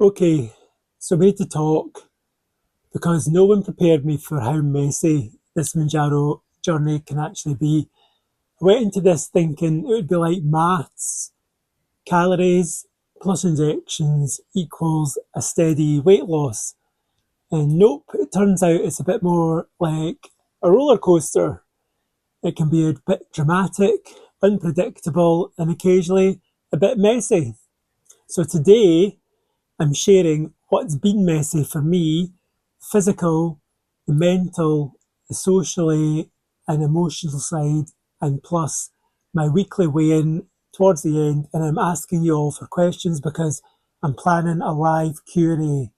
Okay, so we need to talk because no one prepared me for how messy this Mounjaro journey can actually be. I went into this thinking it would be like maths, calories plus injections equals a steady weight loss. And nope, it turns out it's a bit more like a roller coaster. It can be a bit dramatic, unpredictable, and occasionally a bit messy. So today, I'm sharing what's been messy for me, physical, the mental, the socially and emotional side, and plus my weekly weigh-in towards the end. And I'm asking you all for questions because I'm planning a live Q&A.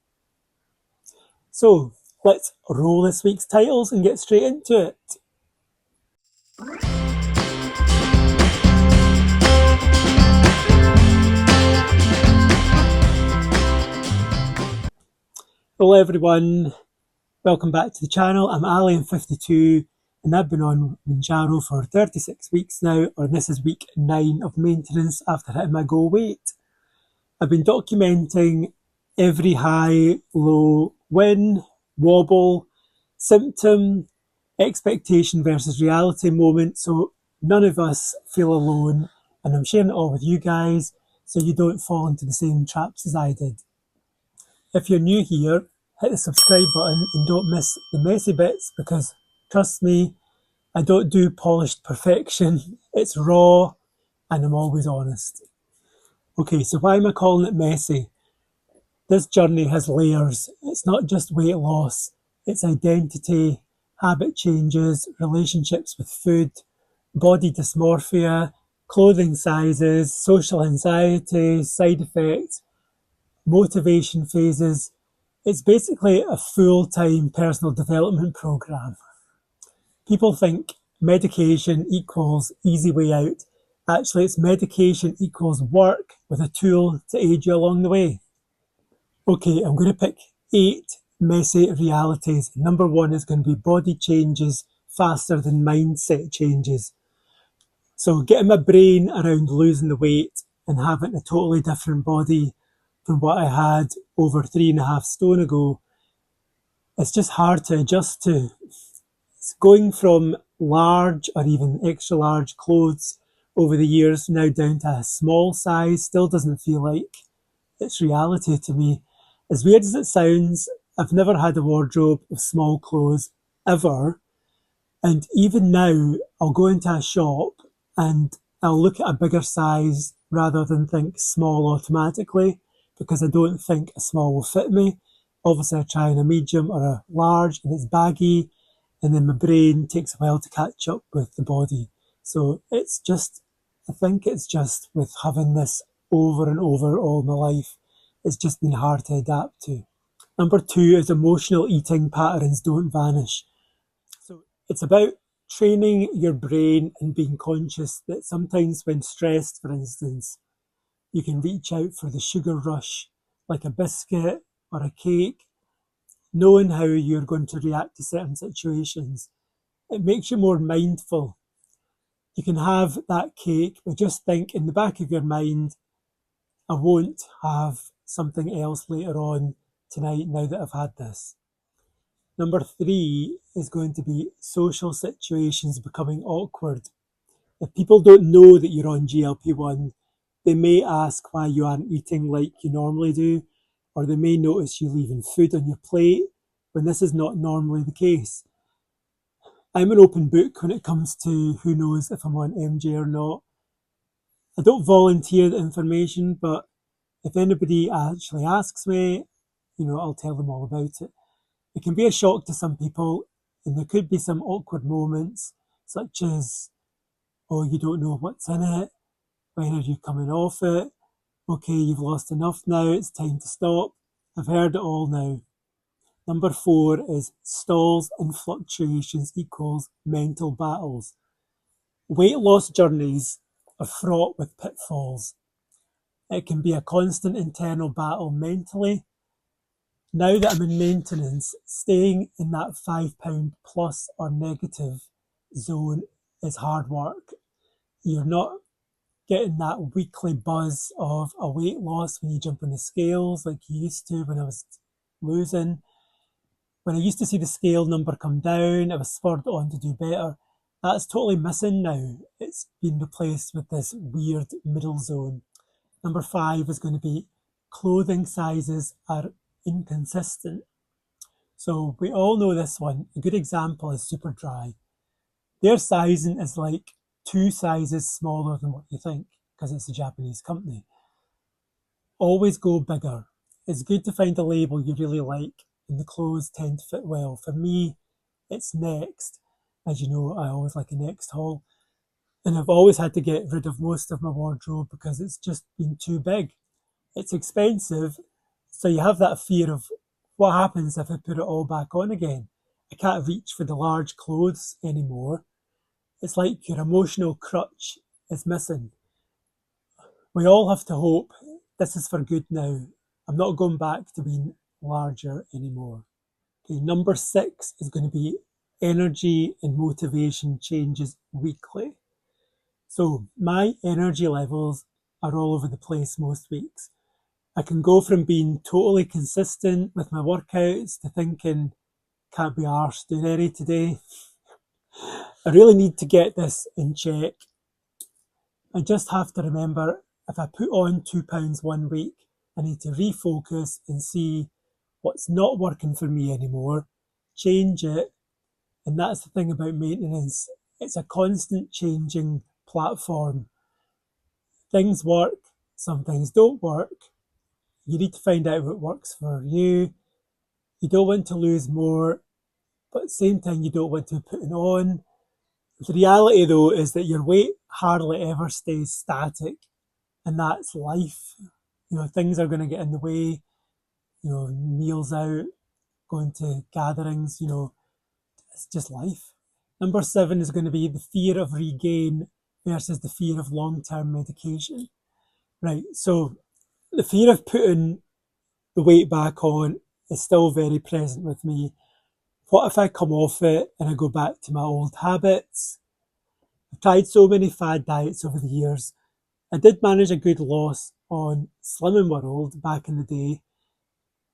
So let's roll this week's titles and get straight into it. Hello everyone, welcome back to the channel. I'm Ali, I'm 52 and I've been on Mounjaro for 36 weeks now, or this is week 9 of maintenance after hitting my goal weight. I've been documenting every high, low, win, wobble, symptom, expectation versus reality moment, so none of us feel alone, and I'm sharing it all with you guys so you don't fall into the same traps as I did. If you're new here, hit the subscribe button and don't miss the messy bits because, trust me, I don't do polished perfection. It's raw and I'm always honest. Okay, so why am I calling it messy? This journey has layers. It's not just weight loss, it's identity, habit changes, relationships with food, body dysmorphia, clothing sizes, social anxiety, side effects, motivation phases. It's basically a full-time personal development program. People think medication equals easy way out. Actually, it's medication equals work with a tool to aid you along the way. Okay, I'm going to pick 8 messy realities. Number 1 is going to be body changes faster than mindset changes. So getting my brain around losing the weight and having a totally different body from what I had over 3.5 stone ago, it's just hard to adjust to. It's going from large or even extra large clothes over the years now down to a small size still doesn't feel like it's reality to me. As weird as it sounds, I've never had a wardrobe of small clothes ever. And even now, I'll go into a shop and I'll look at a bigger size rather than think small automatically because I don't think a small will fit me. Obviously, I try in a medium or a large and it's baggy, and then my brain takes a while to catch up with the body. So it's just, I think it's just with having this over and over all my life, it's just been hard to adapt to. Number 2 is emotional eating patterns don't vanish. So it's about training your brain and being conscious that sometimes when stressed, for instance, you can reach out for the sugar rush, like a biscuit or a cake, knowing how you're going to react to certain situations. It makes you more mindful. You can have that cake, but just think in the back of your mind, I won't have something else later on tonight now that I've had this. Number 3 is going to be social situations becoming awkward. If people don't know that you're on GLP-1, they may ask why you aren't eating like you normally do, or they may notice you leaving food on your plate when this is not normally the case. I'm an open book when it comes to who knows if I'm on MJ or not. I don't volunteer the information, but if anybody actually asks me, I'll tell them all about it. It can be a shock to some people, and there could be some awkward moments, such as, oh, you don't know what's in it, when are you coming off it? Okay, you've lost enough now, it's time to stop. I've heard it all now. Number 4 is stalls and fluctuations equals mental battles. Weight loss journeys are fraught with pitfalls. It can be a constant internal battle mentally. Now that I'm in maintenance, staying in that 5 pound plus or negative zone is hard work. You're not getting that weekly buzz of a weight loss when you jump on the scales like you used to when I was losing. When I used to see the scale number come down, I was spurred on to do better. That's totally missing now. It's been replaced with this weird middle zone. Number 5 is going to be clothing sizes are inconsistent. So we all know this one. A good example is Superdry. Their sizing is like 2 sizes smaller than what you think because it's a Japanese company. Always go bigger. It's good to find a label you really like and the clothes tend to fit well. For me, it's Next. As you know, I always like a Next haul. And I've always had to get rid of most of my wardrobe because it's just been too big. It's expensive, so you have that fear of what happens if I put it all back on again. I can't reach for the large clothes anymore. It's like your emotional crutch is missing. We all have to hope this is for good now. I'm not going back to being larger anymore. Okay, number 6 is going to be energy and motivation changes weekly. So my energy levels are all over the place most weeks. I can go from being totally consistent with my workouts to thinking, can't be arsed doing any today. I really need to get this in check. I just have to remember if I put on £2 one week, I need to refocus and see what's not working for me anymore, change it. And that's the thing about maintenance. It's a constant changing platform. Things work, some things don't work. You need to find out what works for you. You don't want to lose more, but at the same time, you don't want to be putting on. The reality, though, is that your weight hardly ever stays static, and that's life. You know, things are going to get in the way. You know, meals out, going to gatherings. You know, it's just life. Number 7 is going to be the fear of regain versus the fear of long-term medication. Right. So the fear of putting the weight back on is still very present with me. What if I come off it and I go back to my old habits? I've tried so many fad diets over the years. I did manage a good loss on Slimming World back in the day,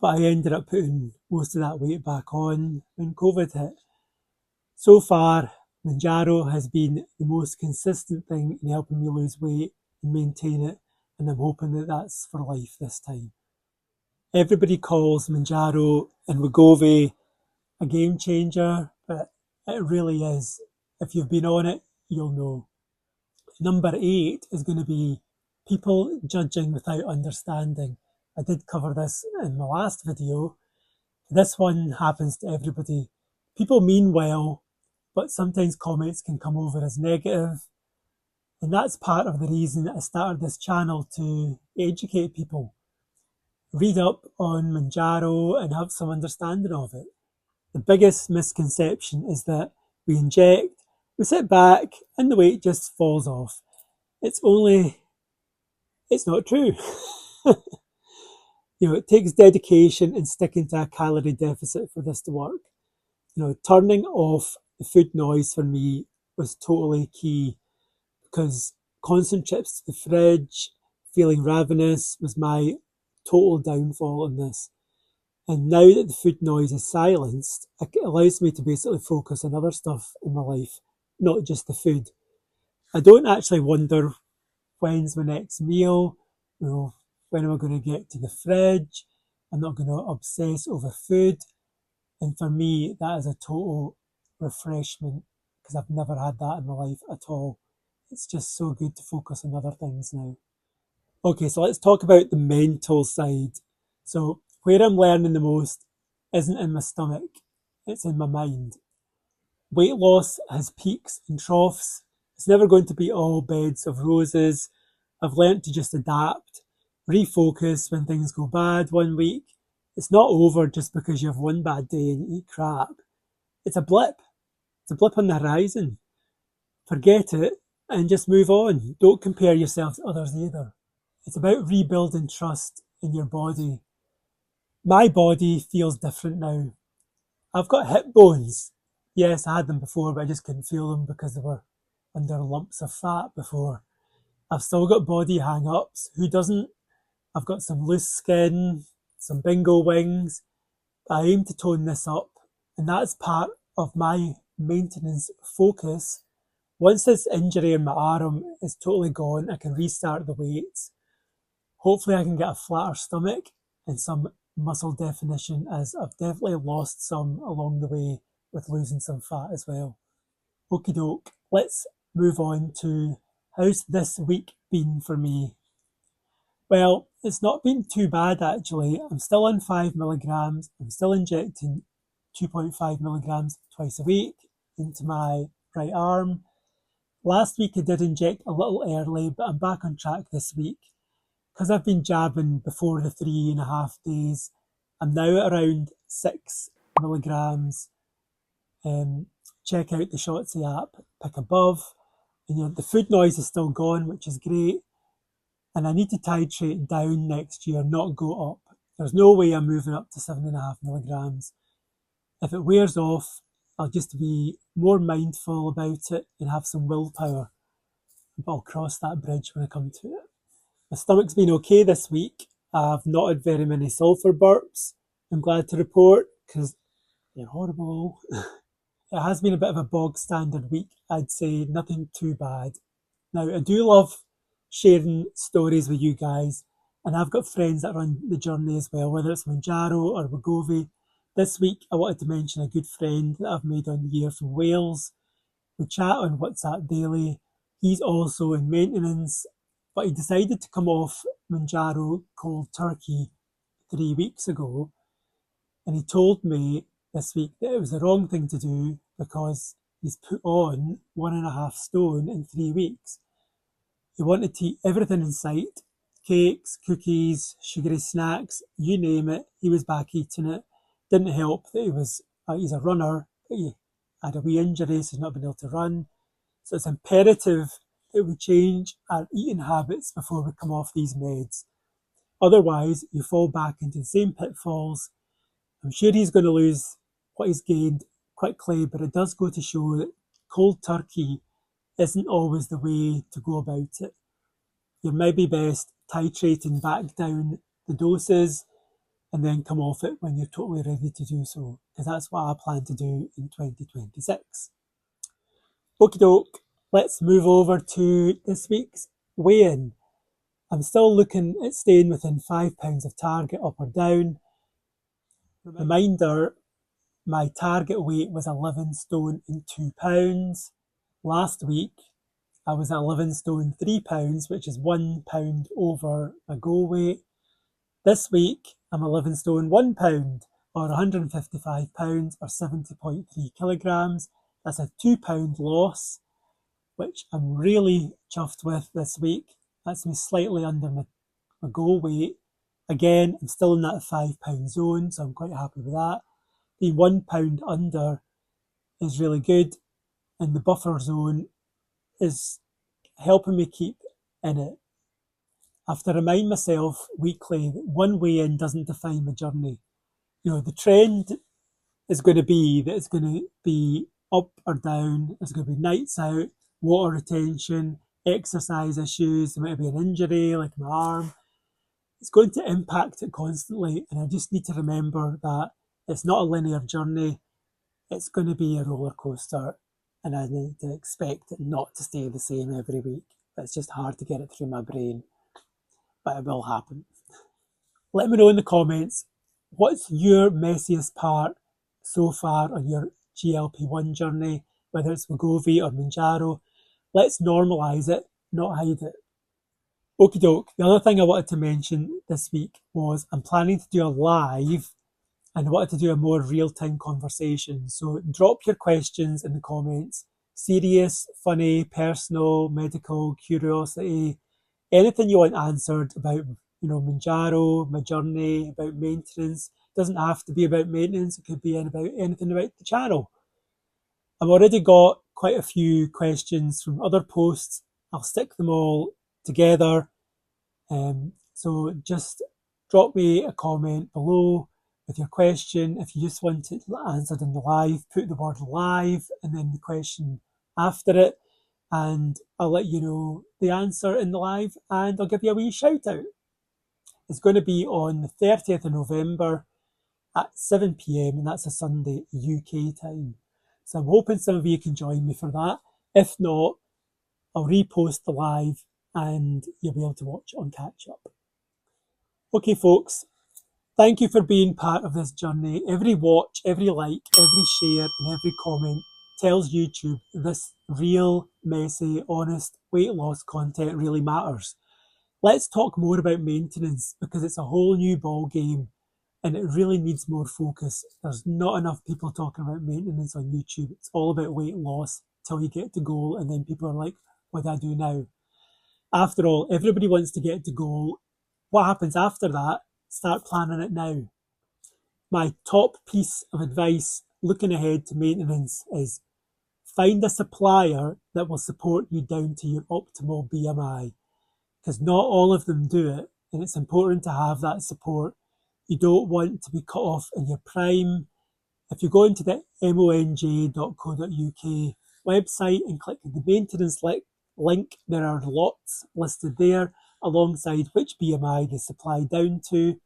but I ended up putting most of that weight back on when COVID hit. So far, Mounjaro has been the most consistent thing in helping me lose weight and maintain it, and I'm hoping that that's for life this time. Everybody calls Mounjaro and Wegovy a game changer, but it really is. If you've been on it, you'll know. Number 8 is going to be people judging without understanding. I did cover this in my last video. This one happens to everybody. People mean well, but sometimes comments can come over as negative. And that's part of the reason I started this channel, to educate people. Read up on Mounjaro and have some understanding of it. The biggest misconception is that we inject, we sit back, and the weight just falls off. It's not true. You know, it takes dedication and sticking to a calorie deficit for this to work. You know, turning off the food noise for me was totally key, because constant trips to the fridge, feeling ravenous was my total downfall in this. And now that the food noise is silenced, it allows me to basically focus on other stuff in my life, not just the food. I don't actually wonder when's my next meal, you know, when am I going to get to the fridge. I'm not going to obsess over food. And for me, that is a total refreshment, because I've never had that in my life at all. It's just so good to focus on other things now. Okay, so let's talk about the mental side. So where I'm learning the most isn't in my stomach, it's in my mind. Weight loss has peaks and troughs. It's never going to be all beds of roses. I've learnt to just adapt, refocus when things go bad one week. It's not over just because you have one bad day and you eat crap. It's a blip. It's a blip on the horizon. Forget it and just move on. Don't compare yourself to others either. It's about rebuilding trust in your body. My body feels different now. I've got hip bones. Yes, I had them before, but I just couldn't feel them because they were under lumps of fat before. I've still got body hang-ups. Who doesn't? I've got some loose skin, some bingo wings. I aim to tone this up, and that's part of my maintenance focus. Once this injury in my arm is totally gone, I can restart the weights. Hopefully I can get a flatter stomach and some muscle definition, as I've definitely lost some along the way with losing some fat as well. Okie doke, let's move on to how's this week been for me. Well, it's not been too bad actually. I'm still on 5 milligrams. I'm still injecting 2.5 milligrams twice a week into my right arm. Last week I did inject a little early, but I'm back on track this week. Because I've been jabbing before the 3.5 days, I'm now at around 6 milligrams. Check out the Shotzi app, pick above. And the food noise is still gone, which is great. And I need to titrate down next year, not go up. There's no way I'm moving up to 7.5 milligrams. If it wears off, I'll just be more mindful about it and have some willpower. But I'll cross that bridge when I come to it. My stomach's been okay this week. I've not had very many sulphur burps, I'm glad to report, because they're horrible. It has been a bit of a bog standard week, I'd say, nothing too bad. Now, I do love sharing stories with you guys, and I've got friends that run the journey as well, whether it's Mounjaro or Wegovy. This week, I wanted to mention a good friend that I've made on the year from Wales. We chat on WhatsApp daily. He's also in maintenance, but he decided to come off Mounjaro cold turkey 3 weeks ago, and he told me this week that it was the wrong thing to do because he's put on 1.5 stone in 3 weeks. He wanted to eat everything in sight, cakes, cookies, sugary snacks, you name it, he was back eating it. Didn't help that he's a runner, but he had a wee injury, so he's not been able to run. So it's imperative that we change our eating habits before we come off these meds. Otherwise, you fall back into the same pitfalls. I'm sure he's going to lose what he's gained quickly, but it does go to show that cold turkey isn't always the way to go about it. You're maybe best titrating back down the doses and then come off it when you're totally ready to do so, because that's what I plan to do in 2026. Okie doke, let's move over to this week's weigh-in. I'm still looking at staying within 5 pounds of target, up or down. Reminder, my target weight was 11 stone and 2 pounds. Last week, I was at 11 stone 3 pounds, which is 1 pound over my goal weight. This week, I'm 11 stone 1 pound, or 155 pounds, or 70.3 kilograms. That's a 2 pound loss, which I'm really chuffed with this week. That's me slightly under my goal weight. Again, I'm still in that 5 pound zone, so I'm quite happy with that. Being 1 pound under is really good, and the buffer zone is helping me keep in it. I have to remind myself weekly that one weigh-in doesn't define my journey. The trend is going to be that it's going to be up or down. There's going to be nights out, water retention, exercise issues. There might be an injury like my arm. It's going to impact it constantly, and I just need to remember that it's not a linear journey. It's going to be a roller coaster, and I need to expect it not to stay the same every week. It's just hard to get it through my brain, but it will happen. Let me know in the comments, what's your messiest part so far on your GLP-1 journey, whether it's Wegovy or Mounjaro. Let's normalise it, not hide it. Okie doke, the other thing I wanted to mention this week was I'm planning to do a live, and I wanted to do a more real-time conversation. So drop your questions in the comments. Serious, funny, personal, medical, curiosity, anything you want answered about, Mounjaro, my journey, about maintenance. It doesn't have to be about maintenance. It could be about anything about the channel. I've already got quite a few questions from other posts. I'll stick them all together. So just drop me a comment below with your question. If you just want it answered in the live, put the word live and then the question after it. and I'll let you know the answer in the live, and I'll give you a wee shout out. It's going to be on the 30th of November at 7 p.m, and that's a Sunday UK time. So I'm hoping some of you can join me for that. If not, I'll repost the live and you'll be able to watch it on catch up. Okay, folks, thank you for being part of this journey. Every watch, every like, every share, and every comment tells YouTube this real, messy, honest weight loss content really matters. Let's talk more about maintenance because it's a whole new ball game and it really needs more focus. There's not enough people talking about maintenance on YouTube. It's all about weight loss till you get to goal, and then people are like, what do I do now? After all, everybody wants to get to goal. What happens after that? Start planning it now. My top piece of advice looking ahead to maintenance is find a supplier that will support you down to your optimal BMI, because not all of them do it, and it's important to have that support. You don't want to be cut off in your prime. If you go into the monj.co.uk website and click the maintenance link, there are lots listed there alongside which BMI they supply down to.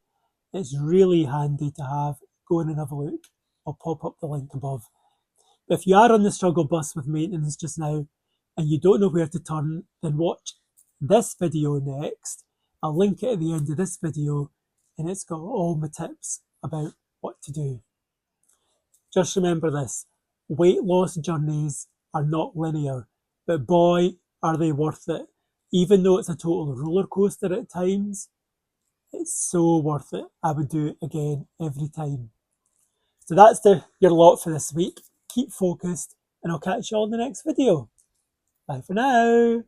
It's really handy to have. Go in and have a look. I'll pop up the link above. But if you are on the struggle bus with maintenance just now and you don't know where to turn, then watch this video next. I'll link it at the end of this video, and it's got all my tips about what to do. Just remember this, weight loss journeys are not linear, but boy, are they worth it. Even though it's a total roller coaster at times, it's so worth it. I would do it again every time. So that's your lot for this week. Keep focused, and I'll catch you all in the next video. Bye for now.